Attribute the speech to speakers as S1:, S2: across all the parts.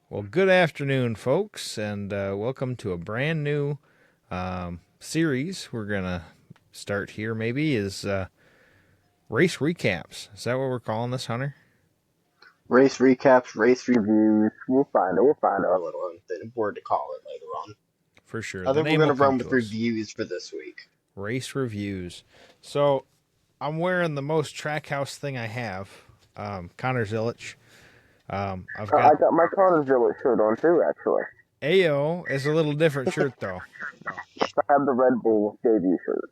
S1: Well, good afternoon, folks, and welcome to a brand new series. We're gonna start here. Maybe is race recaps. Is that what we're calling this, Hunter?
S2: Race recaps, race reviews. We'll find it. We'll find our little word to call it later on.
S1: For sure.
S2: I
S1: The
S2: think we're
S1: name will
S2: gonna
S1: come
S2: run with
S1: to us.
S2: reviews for this week.
S1: Race reviews. So I'm wearing the most Trackhouse thing I have. Connor Zillich. I've
S2: I
S1: got
S2: got my Cartersville shirt on too, actually.
S1: AO is a little different shirt though.
S2: I have the Red Bull debut shirt.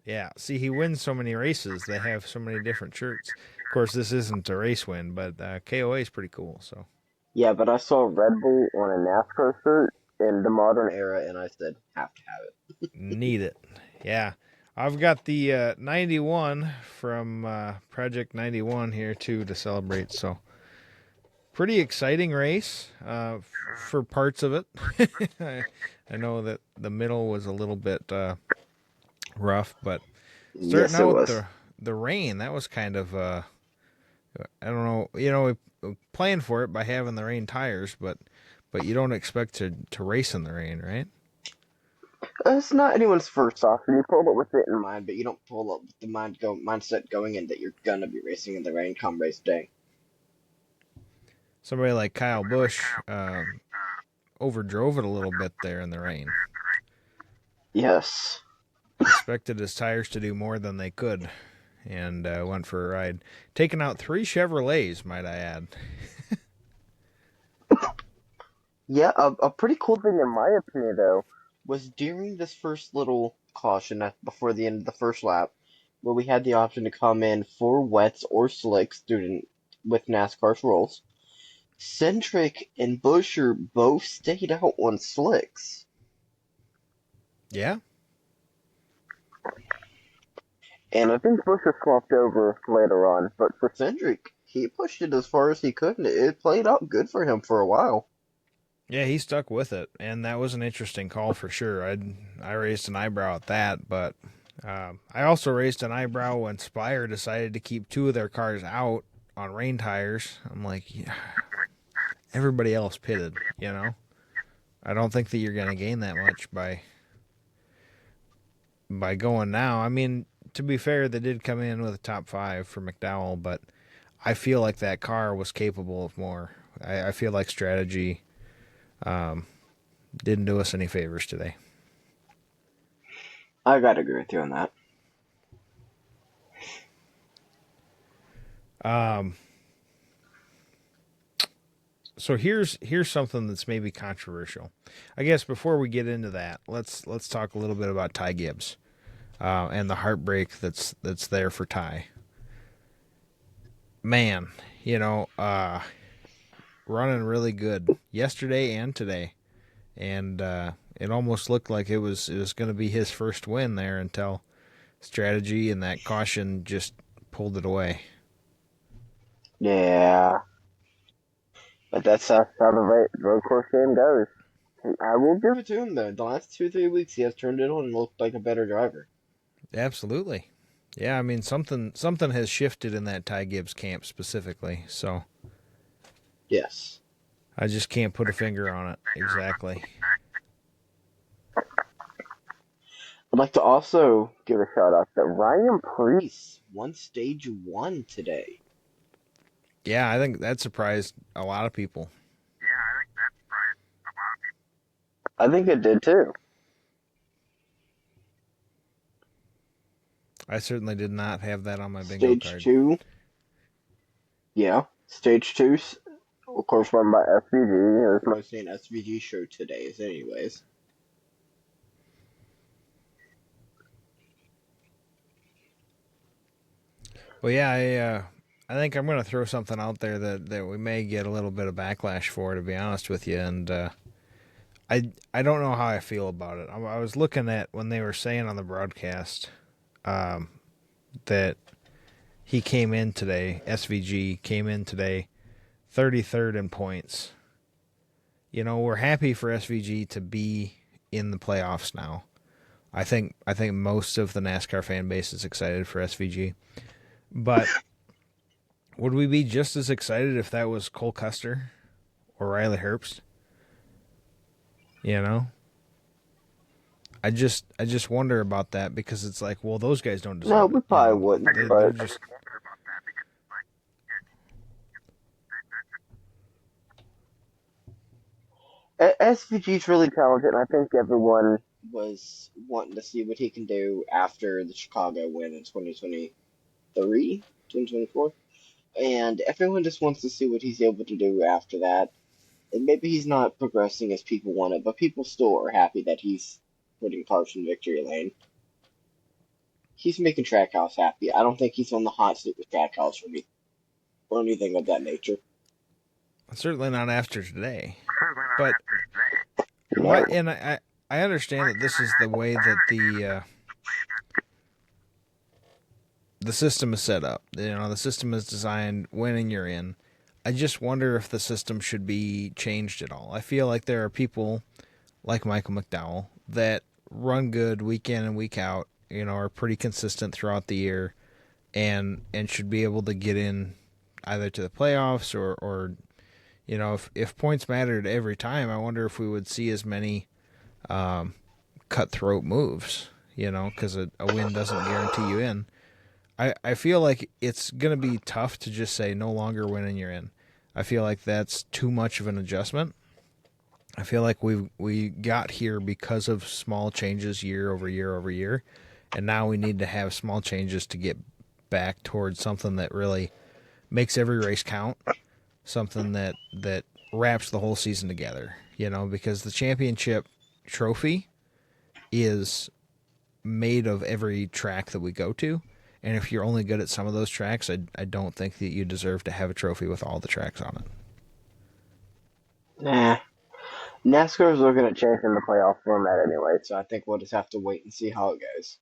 S1: Yeah. See, he wins so many races. They have so many different shirts. Of course, this isn't a race win, but KOA is pretty cool. So.
S2: Yeah, but I saw Red Bull on a NASCAR shirt in the modern era, and I said, have to have it.
S1: Need it. Yeah. I've got the 91 from Project 91 here too to celebrate. So, pretty exciting race for parts of it. I know that the middle was a little bit rough, but starting
S2: Yes, it
S1: out with
S2: was.
S1: the rain, that was kind of I don't know. We planned for it by having the rain tires, but you don't expect to race in the rain, right?
S2: It's not anyone's first option. You pull it with it in mind, but you don't pull it with the mindset going in that you're gonna be racing in the rain come race day.
S1: Somebody like Kyle Busch overdrove it a little bit there in the rain.
S2: Yes.
S1: Expected his tires to do more than they could, and went for a ride. Taking out three Chevrolets, might I add.
S2: Yeah, a pretty cool thing in my opinion though was during this first little caution before the end of the first lap, where we had the option to come in for wets or slicks with NASCAR's rules. Centric and Busher both stayed out on slicks,
S1: Yeah,
S2: and I think Busher swapped over later on. But for Centric, he pushed it as far as he could, and it played out good for him for a while.
S1: yeah, he stuck with it, and that was an interesting call for sure. I raised an eyebrow at that, but I also raised an eyebrow when Spire decided to keep two of their cars out on rain tires. I'm like, yeah, everybody else pitted, you know. I don't think that you're going to gain that much by going now. I mean, to be fair, they did come in with a top five for McDowell, but I feel like that car was capable of more. I feel like strategy didn't do us any favors today.
S2: I gotta agree with you on that.
S1: Um, so here's something that's maybe controversial. I guess before we get into that, let's talk a little bit about Ty Gibbs and the heartbreak that's there for Ty. Man, you know, running really good yesterday and today, and it almost looked like it was going to be his first win there until strategy and that caution just pulled it away.
S2: Yeah, but that's how the road course game goes. I will give it to him though. The last 2 3 weeks, he has turned it on and looked like a better driver.
S1: Absolutely. Yeah, I mean something has shifted in that Ty Gibbs camp specifically. So
S2: Yes.
S1: I just can't put a finger on it exactly.
S2: I'd like to also give a shout out that Ryan Preece won stage one today.
S1: Yeah, I think that surprised a lot of people.
S2: I think it did too.
S1: I certainly did not have that on my bingo
S2: Stage
S1: card.
S2: two, yeah. Stage two, of course, run by SVG. There's mostly an SVG show today, anyways.
S1: Well, yeah, I think I'm going to throw something out there that we may get a little bit of backlash for, to be honest with you, and I don't know how I feel about it. I was looking at when they were saying on the broadcast that he came in today, SVG came in today, 33rd in points. You know, we're happy for SVG to be in the playoffs now. I think most of the NASCAR fan base is excited for SVG. But would we be just as excited if that was Cole Custer or Riley Herbst. You know, I just wonder about that because it's like, well, those guys don't
S2: No,
S1: deserve it.
S2: we probably wouldn't,
S1: They're
S2: but
S1: just
S2: SVG's really talented, and I think everyone was wanting to see what he can do after the Chicago win in 2023, 2024. And everyone just wants to see what he's able to do after that. And maybe he's not progressing as people want it, but people still are happy that he's putting cars in victory lane. He's making Trackhouse happy. I don't think he's on the hot seat with Trackhouse or anything of that nature.
S1: certainly not after today. But
S2: No.
S1: I understand that this is the way that the system is set up. You know, the system is designed winning you're in. I just wonder if the system should be changed at all. I feel like there are people like Michael McDowell that run good week in and week out, you know, are pretty consistent throughout the year and should be able to get in either to the playoffs or you know, if points mattered every time, I wonder if we would see as many cutthroat moves, you know, because a win doesn't guarantee you in. I feel like it's going to be tough to just say no longer win and you're in. I feel like that's too much of an adjustment. I feel like we got here because of small changes year over year over year, and now we need to have small changes to get back towards something that really makes every race count, something that wraps the whole season together. You know, because the championship trophy is made of every track that we go to. And if you're only good at some of those tracks, I don't think that you deserve to have a trophy with all the tracks on it.
S2: Nah. NASCAR's looking at changing the playoff format anyway, so I think we'll just have to wait and see how it goes.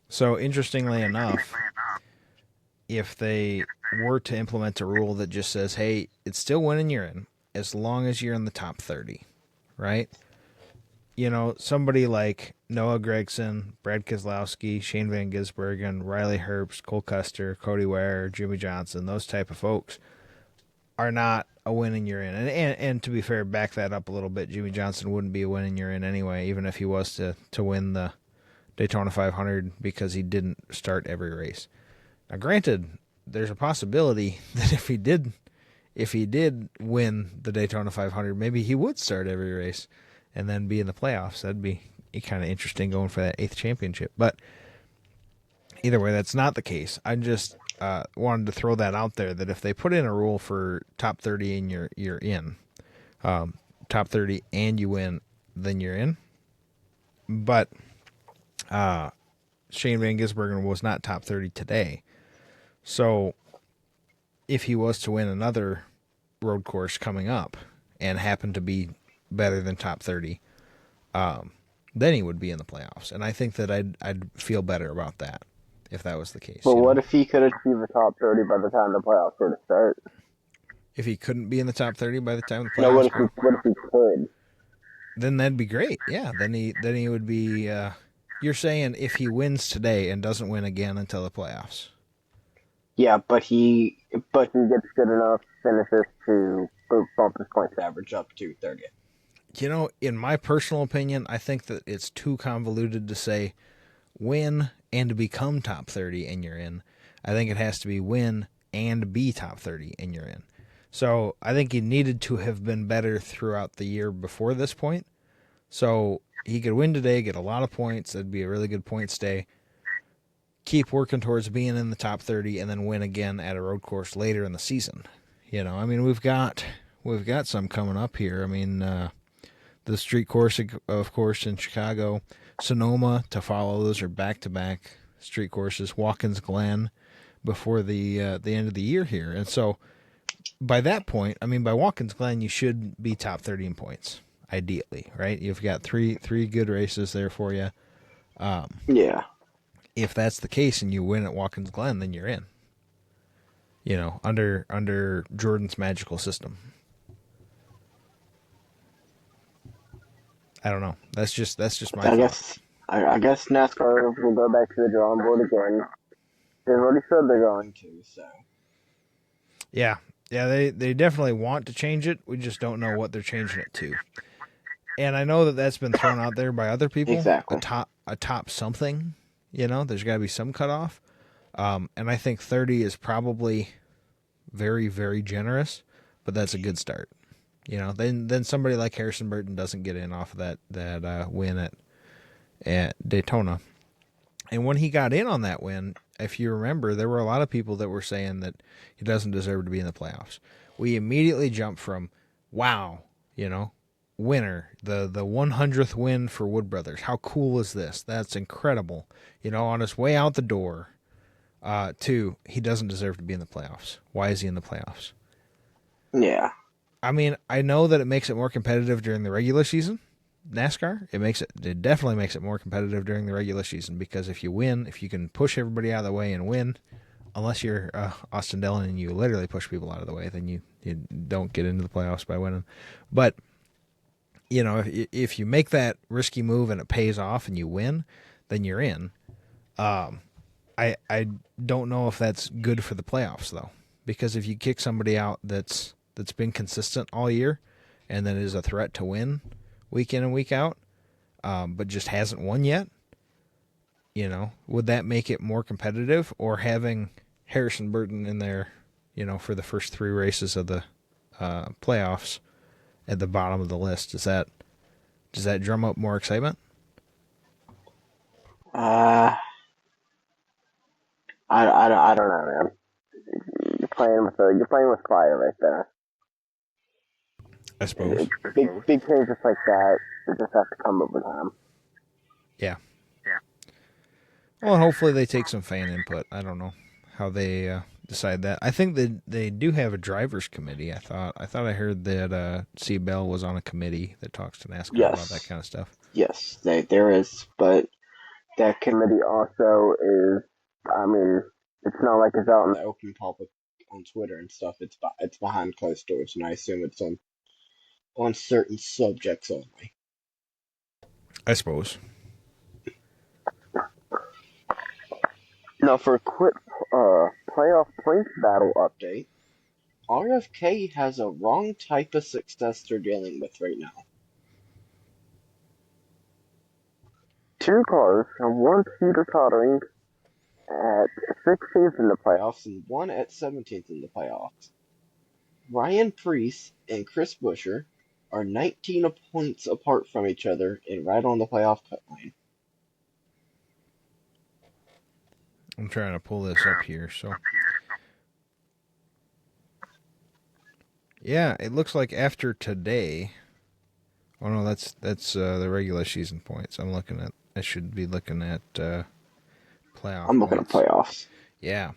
S1: So, interestingly enough, if they were to implement a rule that just says, hey, it's still winning you're in as long as you're in the top 30, right? You know, somebody like Noah Gragson, Brad Keselowski, Shane Van Gisbergen, Riley Herbst, Cole Custer, Cody Ware, Jimmy Johnson, those type of folks are not a win and you're in. And to be fair, back that up a little bit. Jimmy Johnson wouldn't be a win and you're in anyway, even if he was to win the Daytona 500 because he didn't start every race. Now, granted, there's a possibility that if he did win the Daytona 500, maybe he would start every race and then be in the playoffs. That'd be kind of interesting going for that 8th championship. But either way, that's not the case. I just wanted to throw that out there that if they put in a rule for top 30 and you're in, top 30 and you win, then you're in. But Shane Van Gisbergen was not top 30 today. So if he was to win another road course coming up and happen to be better than top 30, then he would be in the playoffs. And I think that I'd feel better about that if that was the case.
S2: But
S1: You
S2: what
S1: know?
S2: if he could achieve the top 30 by the time the playoffs were to start?
S1: If he couldn't be in the top 30 by the time the
S2: No,
S1: playoffs were,
S2: what if he could?
S1: then that'd be great. Yeah, then he would be. You're saying if he wins today and doesn't win again until the playoffs.
S2: Yeah, but he gets good enough finishes to bump his points average up to 30.
S1: You know, in my personal opinion, I think that it's too convoluted to say win and become top 30 and you're in. I think it has to be win and be top 30 and you're in. So I think he needed to have been better throughout the year before this point. So he could win today, get a lot of points. That'd be a really good points day. Keep working towards being in the top 30 and then win again at a road course later in the season. You know, I mean, we've got some coming up here. I mean, the street course, of course, in Chicago, Sonoma to follow. Those are back-to-back street courses. Watkins Glen before the end of the year here, and so by that point, I mean by Watkins Glen, you should be top 30 in points, ideally, right? You've got three good races there for you.
S2: Yeah.
S1: If that's the case and you win at Watkins Glen, then you're in. You know, under Jordan's magical system. I don't know. That's just my thought.
S2: I guess NASCAR will go back to the drawing board again. They've already said they're going to, so.
S1: Yeah, Yeah, they definitely want to change it. We just don't know what they're changing it to. And I know that that's been thrown out there by other people.
S2: Exactly.
S1: A top something. There's got to be some cutoff. And I think 30 is probably very, very generous, but that's a good start. Then somebody like Harrison Burton doesn't get in off of that win at Daytona. And when he got in on that win, if you remember, there were a lot of people that were saying that he doesn't deserve to be in the playoffs. We immediately jumped from, wow, winner, the 100th win for Wood Brothers. How cool is this? That's incredible. On his way out the door, to he doesn't deserve to be in the playoffs. Why is he in the playoffs?
S2: Yeah.
S1: I mean, I know that it makes it more competitive during the regular season. NASCAR, it definitely makes it more competitive during the regular season because if you can push everybody out of the way and win, unless you're Austin Dillon and you literally push people out of the way, then you don't get into the playoffs by winning. But if you make that risky move and it pays off and you win, then you're in. I don't know if that's good for the playoffs though, because if you kick somebody out that's been consistent all year and then is a threat to win week in and week out, but just hasn't won yet, would that make it more competitive? Or having Harrison Burton in there, for the first 3 races of the playoffs at the bottom of the list, does that drum up more excitement?
S2: Uh, I don't know, man. You're playing with fire right there.
S1: I suppose.
S2: Big changes like that, you just have to come over time.
S1: Yeah. Well, hopefully they take some fan input. I don't know how they decide that. I think they do have a drivers committee. I thought I heard that C. Bell was on a committee that talks to NASCAR about that
S2: Yes,
S1: kind of stuff.
S2: yes, there is, but that committee also is. I mean, it's not like it's out in the open public on Twitter and stuff. It's behind closed doors, and I assume it's on certain subjects only.
S1: I suppose.
S2: Now, for a quick playoff points battle update, RFK has a wrong type of success they're dealing with right now. 2 cars have 1 teeter-tottering at 16th in the playoffs and 1 at 17th in the playoffs. Ryan Preece and Chris Buescher are 19 points apart from each other and right on the playoff cut line.
S1: I'm trying to pull this up here. So, yeah, it looks like after today. Oh no, that's the regular season points. I should be looking at playoff
S2: I'm looking at
S1: points.
S2: playoffs.
S1: Yeah,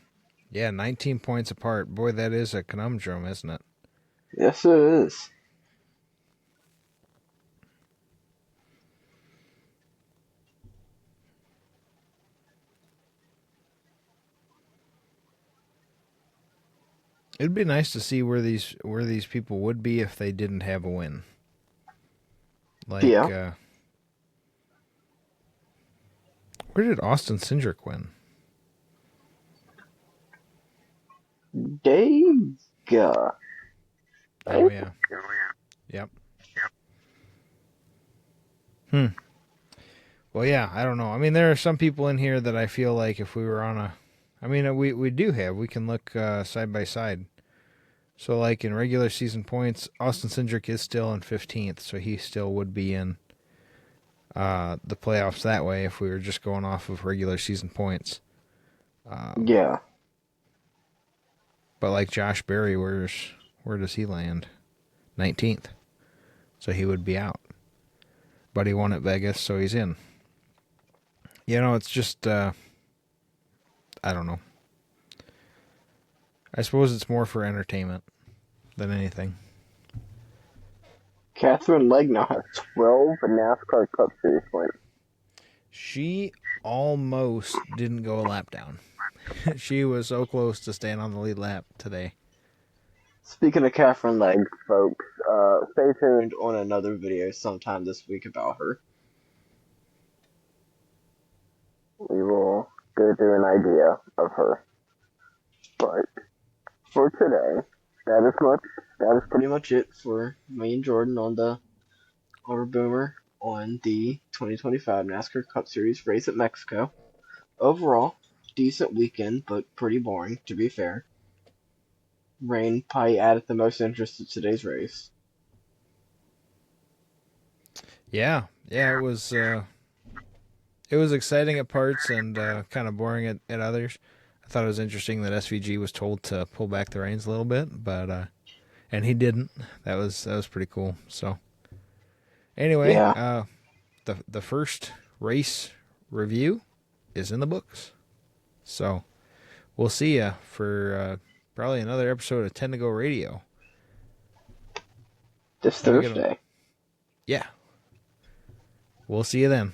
S1: 19 points apart. Boy, that is a conundrum, isn't it?
S2: Yes, it is.
S1: It'd be nice to see where these people would be if they didn't have a win. Like,
S2: Yeah.
S1: Where did Austin Cindric win?
S2: Dega.
S1: Oh yeah, yep. Well, yeah, I don't know. I mean, there are some people in here that I feel like if we were on a, I mean, we can look side by side. So, like in regular season points, Austin Cindric is still in 15th, so he still would be in the playoffs that way if we were just going off of regular season points.
S2: Yeah.
S1: But like Josh Berry, where does he land? 19th, so he would be out. But he won at Vegas, so he's in. It's just I don't know. I suppose it's more for entertainment than anything.
S2: Catherine Legg now has 12 NASCAR Cup Series points.
S1: She almost didn't go a lap down. She was so close to staying on the lead lap today.
S2: Speaking of Catherine Legg, folks, stay tuned on another video sometime this week about her. We will go through an idea of her. But for today, That is pretty much it for me and Jordan on the Over Boomer on the 2025 NASCAR Cup Series race at Mexico. Overall, decent weekend, but pretty boring, to be fair. Rain probably added the most interest to today's race.
S1: Yeah, it was exciting at parts and kind of boring at others. I thought it was interesting that SVG was told to pull back the reins a little bit, but and he didn't. That was pretty cool. So anyway,
S2: Yeah,
S1: the first race review is in the books. So we'll see you for probably another episode of 10 to Go Radio.
S2: this
S1: Have a good one.
S2: Thursday.
S1: Yeah. We'll see you then.